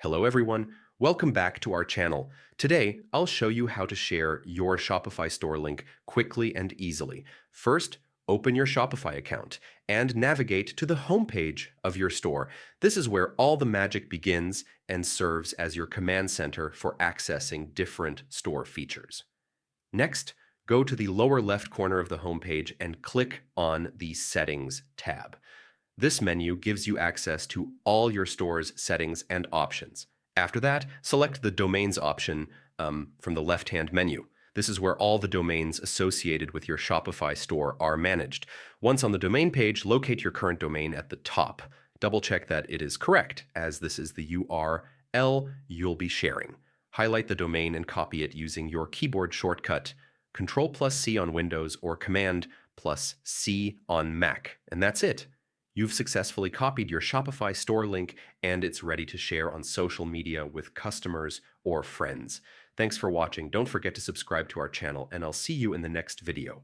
Hello everyone, welcome back to our channel. Today, I'll show you how to share your Shopify store link quickly and easily. First, open your Shopify account and navigate to the homepage of your store. This is where all the magic begins and serves as your command center for accessing different store features. Next, go to the lower left corner of the homepage and click on the Settings tab. This menu gives you access to all your store's settings and options. After that, select the Domains option from the left-hand menu. This is where all the domains associated with your Shopify store are managed. Once on the domain page, locate your current domain at the top. Double-check that it is correct, as this is the URL you'll be sharing. Highlight the domain and copy it using your keyboard shortcut Control+C on Windows or Command+C on Mac. And that's it. You've successfully copied your Shopify store link and it's ready to share on social media with customers or friends. Thanks for watching. Don't forget to subscribe to our channel and I'll see you in the next video.